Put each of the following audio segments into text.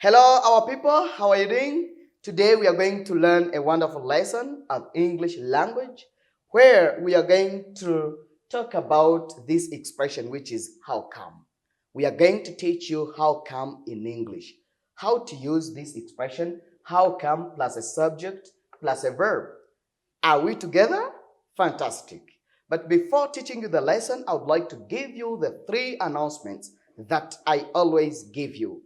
Hello, our people. How are you doing? Today we are going to learn a wonderful lesson of English language where we are going to talk about this expression, which is how come. We are going to teach you how come in English, how to use this expression, how come plus a subject plus a verb. Are we together? Fantastic. But before teaching you the lesson, I would like to give you the three announcements that I always give you.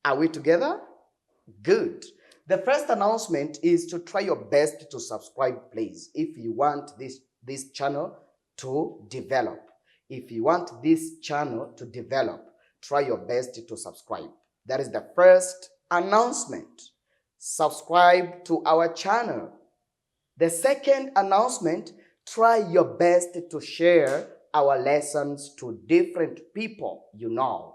Are we together? Good. The first announcement is to try your best to subscribe, please, if you want this channel to develop. If you want this channel to develop, try your best to subscribe. That is the first announcement. Subscribe to our channel. The second announcement, try your best to share our lessons to different people you know.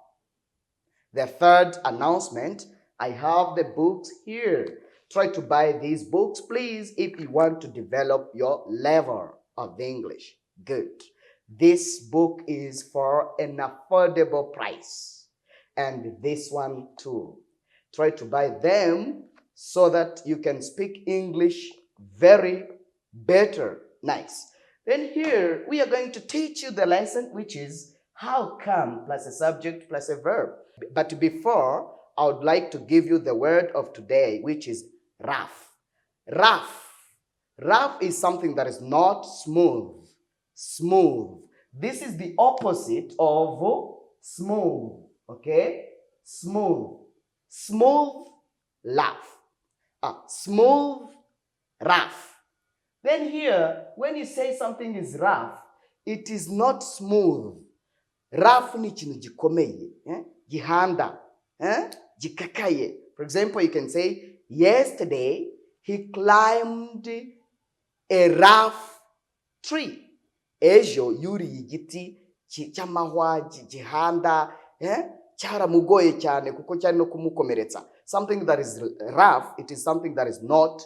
The third announcement, I have the books here. Try to buy these books, please, if you want to develop your level of English. Good. This book is for an affordable price. And this one too. Try to buy them so that you can speak English very better. Nice. Then here, we are going to teach you the lesson, which is how come plus a subject plus a verb. But before, I would like to give you the word of today, which is rough. Rough. Rough is something that is not smooth. Smooth. This is the opposite of smooth. Okay? Smooth. Smooth, laugh. Smooth, rough. Then here, when you say something is rough, it is not smooth. Rough ni ikintu gikomeye, gihanda, gikakaye. For example, you can say, yesterday he climbed a rough tree. Ejo yuriye igiti cy'amahwa gihanda, cyaramugoye cyane kuko cyari no kumukomeretsa. Something that is rough, it is something that is not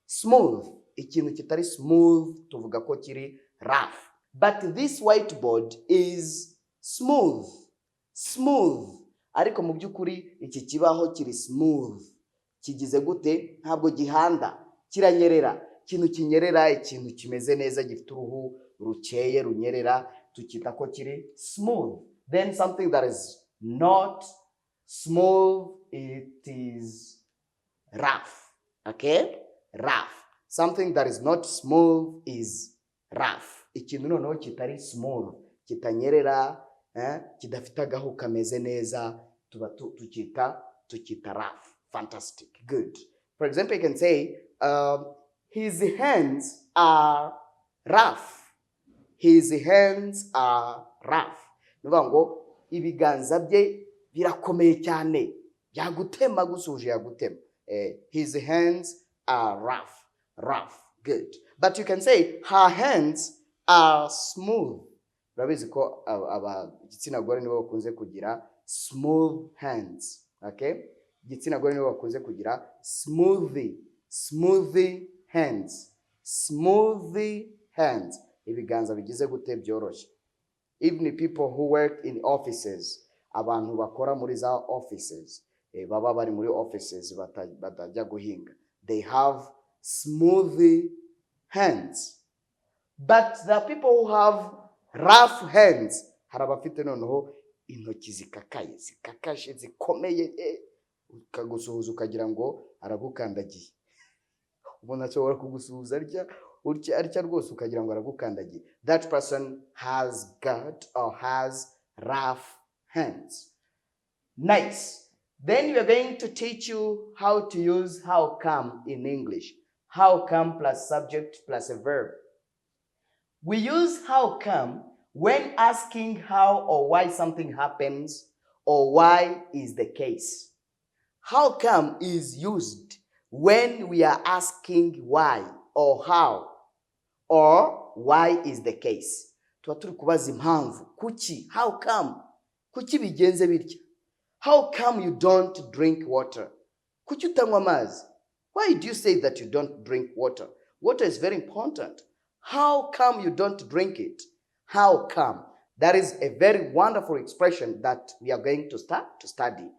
smooth. Ikintu kitari smooth tuvuga ko kiri rough. But this whiteboard is smooth. Smooth. Ariko mu byukuri iki kibaho kiri smooth. Kigize gute? Ntabwo gihanda. Kiranyerera. Ikintu kinyerera, ikintu kimeze neza gifite uruhu rukeye runyerera, tukita ko kiri smooth. Then something that is not smooth, it is rough. Okay? Rough. Something that is not smooth is rough. Ikintu noneho kitari smooth, kitanyerera, kidafite agahu kameze neza, tuba tukita rough. Fantastic. Good. For example, you can say, his hands are rough. His hands are rough. Nuvuga ngo ibiganza bye birakomeye cyane. Yagutema gusuje yagutema. His hands are rough. Rough. Good. But you can say, her hands are smooth. Urabizi ko igitsina gore nibo bakunze kugira smooth hands. Okay? Igitsina gore nibo bakunze kugira smoothie hands. Smoothie hands. Ibiganza bigize gute byoroshye. Even people who work in offices, abantu bakora muri za offices, baba bari muri offices batajya guhinga, they have smoothie hands. But there are people who have rough hands. Hari abafite noneho intoki zikakaye, zikomeye, ukagusuhuza ukagira ngo aragukandagiye. Ubona ashobora kugusuhuza arya rwose ukagira ngo aragukandagiye. That person has got or has rough hands. Nice. Then we are going to teach you how to use how come in English. How come plus subject plus a verb. We use how come when asking how or why something happens or why is the case. How come is used when we are asking why or how or why is the case. Tuba turi kubaza impamvu. Kuki? How come? Kuki bigenze bitya? How come you don't drink water? Kuki utanywa amazi? Why do you say that you don't drink water? Water is very important. How come you don't drink it? How come? That is a very wonderful expression that we are going to start to study.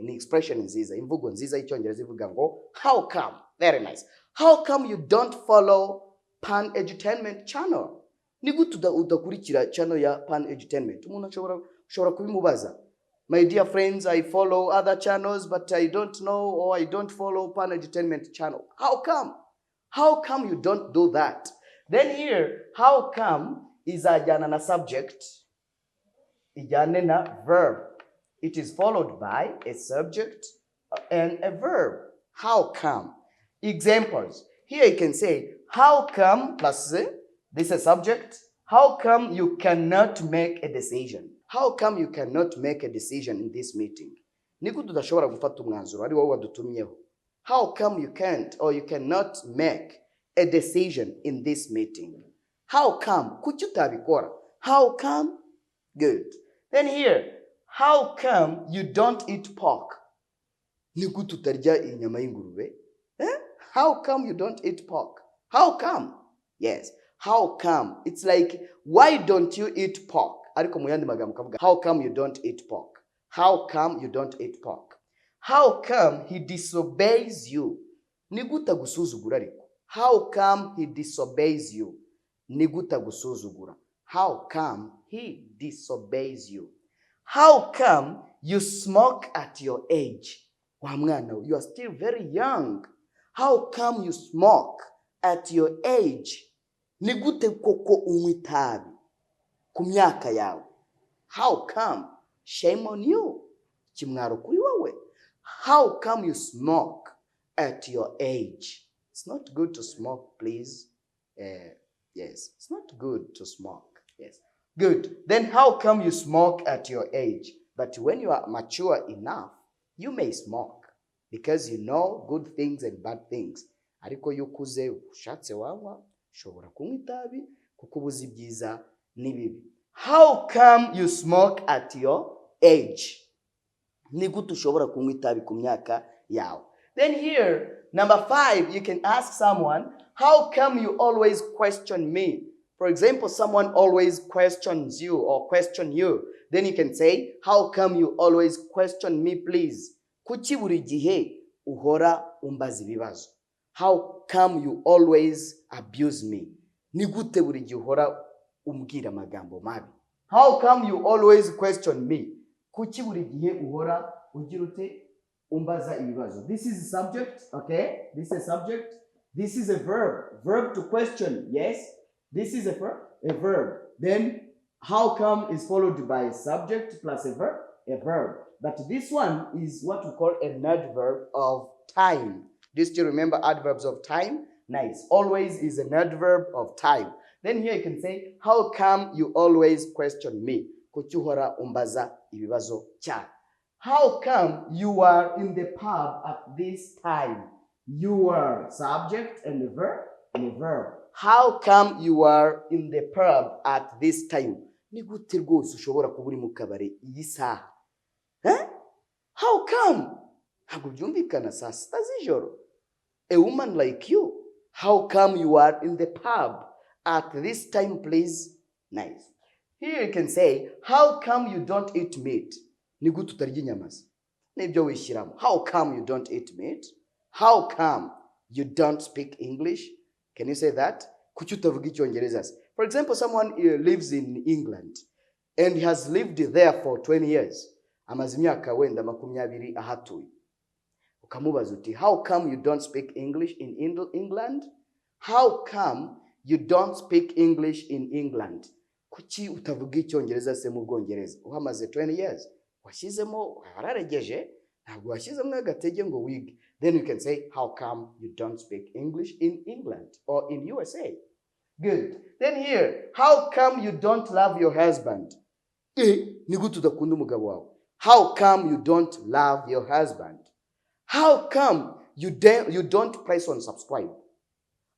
ni expression nziza, imvugo nziza y'icyongereza ivuga ngo how come. Very nice. How come you don't follow Pan Edutainment channel? Ni gute udakurikira channel ya Pan Edutainment? Umuntu ashobora kubimubaza. My dear friends, I follow other channels, but I don't know, or I don't follow Pan Edutainment channel. How come? How come you don't do that? Then here, how come is ajana na subject, ijane na verb. It is followed by a subject and a verb. How come? Examples. Here you can say, how come plus this is a subject. How come you cannot make a decision? How come you cannot make a decision in this meeting? Niku tudashobora gufata umwanzuro ari wowe wadutumyeho. How come you can't or you cannot make a decision in this meeting? How come? Kuki utabikora? How come? Good. Then here, how come you don't eat pork? Niku tutarya inyama y'ingurube? How come you don't eat pork? How come? Yes. How come? It's like, why don't you eat pork? Ariko mu yandi magambo kavuga, how come you don't eat pork? How come you don't eat pork? How come he disobeys you? Niguta gusuzugura ariko. How come he disobeys you? Niguta gusuzugura. How come he disobeys you? How come you smoke at your age? Wa mwana, you are still very young. How come you smoke at your age? Nigute koko unywa itabi ku myaka yawe? How come? Shame on you. Kimwaro kuri wowe. How come you smoke at your age? It's not good to smoke, please. Yes, it's not good to smoke. Yes. Good. Then how come you smoke at your age? But when you are mature enough, you may smoke because you know good things and bad things. Ariko yukuze ushatse wanywa, shobora kunywa itabi kuko ubuzi byiza n'ibibi. How come you smoke at your age? Ni gute ushobora kunywa itabi ku myaka yawe? Then here, number 5, you can ask someone, how come you always question me? For example, someone always questions you or question you. Then you can say, how come you always question me, please? Kuki buri gihe uhora umbaza ibibazo? How come you always abuse me? Ni gute buri gihe uhora umbwira amagambo mabi? How come you always question me? Kuki buri gihe uhora ugira ute umbaza ibibazo? This is a subject, okay? This is a subject. This is a verb. Verb to question, yes? This is a verb. Then how come is followed by a subject plus a verb? A verb. But this one is what we call an adverb of time. Do you still remember adverbs of time? Nice. Always is an adverb of time. Then here you can say, how come you always question me? Kuki uhora umbaza ibibazo cyane? How come you are in the pub at this time? You are subject and the verb and the verb. How come you are in the pub at this time? Ni gute rwose ushobora kuba uri mu kabari iyi saha? How come? Ntabwo byumvikana saa sita z'ijoro. A woman like you, how come you are in the pub at this time, please? Nice. Here you can say, how come you don't eat meat? Ni gute utarya inyama? Nibyo wishyiramo. How come you don't eat meat? How come you don't speak English? Can you say that? Kuki utavuga Icyongereza? For example, someone lives in England and has lived there for 20 years. Amaze imyaka wenda 20 ahatuye. Ukamubaza uti, how come you don't speak English in England? How come you don't speak English in England? Kuki utavuga Icyongereza se mu Bwongereza? Uhamaze 20 years. Washyizemo hararegeje, ntabwo washyizemo agatege ngo wige. Then you can say, how come you don't speak English in England or in USA? Good. Then here, how come you don't love your husband? Ni gute udakunda umugabo wawe? How come you don't love your husband? How come you don't press on subscribe?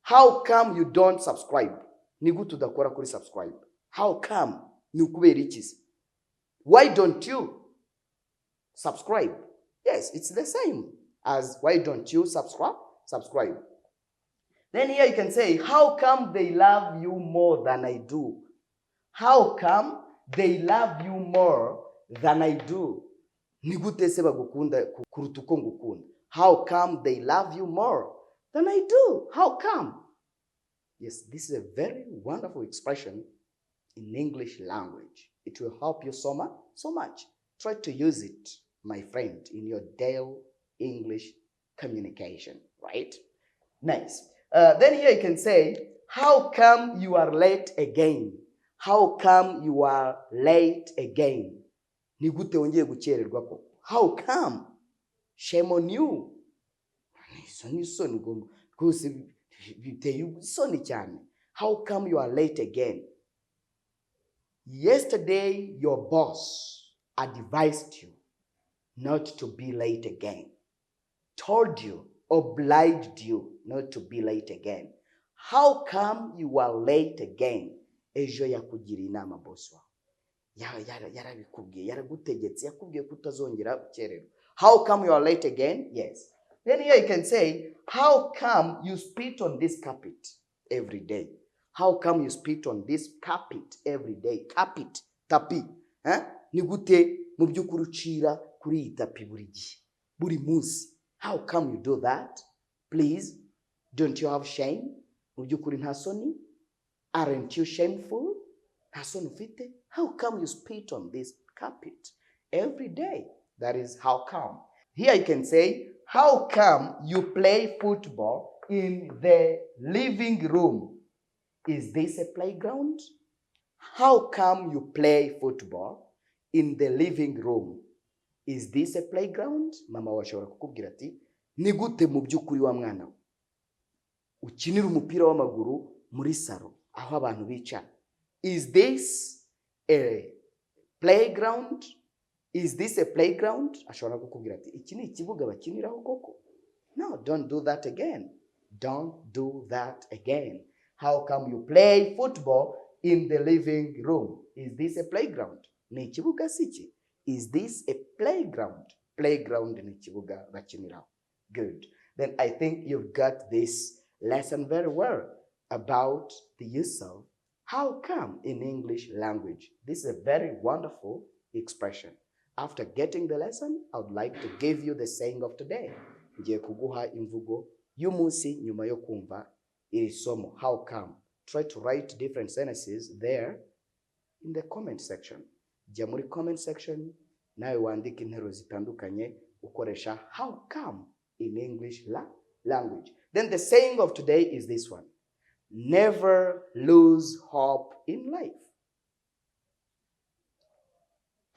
How come you don't subscribe? Ni gute udakora kuri subscribe? How come? Ni ukubera iki? Why don't you subscribe? Yes, it's the same as why don't you subscribe? Then here you can say, how come they love you more than I do? How come they love you more than I do? Ni gute se bagukunda kuruta uko ngukunda? How come they love you more than I do? How come? Yes, this is a very wonderful expression in English language. It will help you so much. Try to use it, my friend, in your daily English communication, right? Nice. Then here you can say, how come you are late again? How come you are late again? Ni gute wongeye gukererwa ko? How come? Shame on you. Isoni ugomba rwose biteye isoni cyane. How come you are late again? Yesterday your boss advised you not to be late again. Told you, obliged you not to be late again. How come you are late again? Ejo yakugiriye inama boss wawe. Yarabikubwiye, yaragutegetse, yakubwiye kutazongera gukererwa. How come you are late again? Yes. Then here you can say, how come you spit on this carpet every day? How come you spit on this carpet every day? Carpet, tapi. Ni gute mu by'ukuri ucira kuri iyi tapi buri gihe, buri munsi? How come you do that? Please, don't you have shame? Mu by'ukuri nta soni? Aren't you shameful? Nta soni ufite? How come you spit on this carpet every day? That is how come. Here you can say, how come you play football in the living room? Is this a playground? How come you play football in the living room? Is this a playground? Mama washobora kukubwira ati, ni gute mu by'ukuri wa mwana ukinira umupira w'amaguru muri saro aho abantu bicara? Is this a playground? Is this a playground? Ashobora kukubwira ati, iki ni ikibuga bakiniraho koko? No, don't do that again. Don't do that again. How come you play football in the living room? Is this a playground? Ni ikibuga siki? Is this a playground? Playground ni ikibuga bakiniraho. Good. Then I think you've got this lesson very well about the use of how come in English language. This is a very wonderful expression. After getting the lesson, I would like to give you the saying of today. Ngiye kuguha imvugo y'umunsi nyuma yo kumva iri somo. How come? Try to write different sentences there in the comment section. Jya muri comment section, nawe wandike interuro zitandukanye ukoresha how come in English language. Then the saying of today is this one. Never lose hope in life.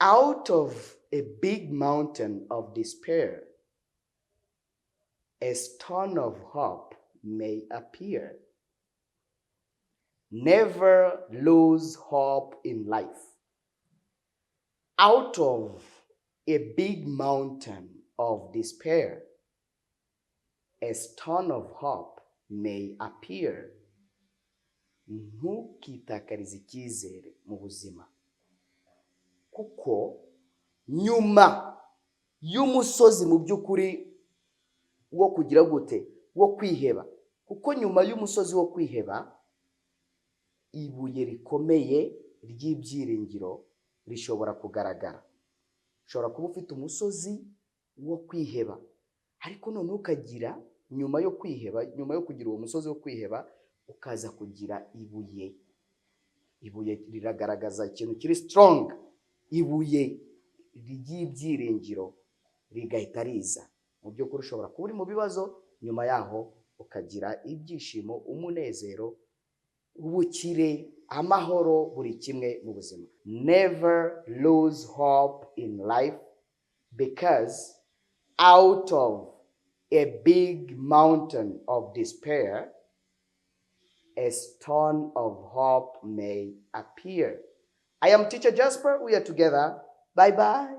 Out of a big mountain of despair, a stone of hope may appear. Never lose hope in life. Out of a big mountain of despair, a stone of hope may appear. Ntukitakarize icyizere mu buzima, kuko nyuma y'umusozi mu by'ukuri wo kugira gute, wo kwiheba, kuko nyuma y'umusozi wo kwiheba ibuye rikomeye ry'ibyiringiro rishobora kugaragara. Ushobora kuba ufite umusozi wo kwiheba, ariko none ukagira nyuma yo kwiheba, nyuma yo kugira uwo musozi wo kwiheba ukaza kugira ibuye. Ibuye riragaragaza ikintu kiri strong. Ibuye ry'ibyiringiro rigahita riza. Mu by'ukuri ushobora kuba uri mu bibazo, nyuma yaho ukagira ibyishimo, umunezero, ubukire, amahoro, buri kimwe mu buzima. Never lose hope in life, because out of a big mountain of despair, a stone of hope may appear. I am Teacher Jasper. We are together. Bye-bye.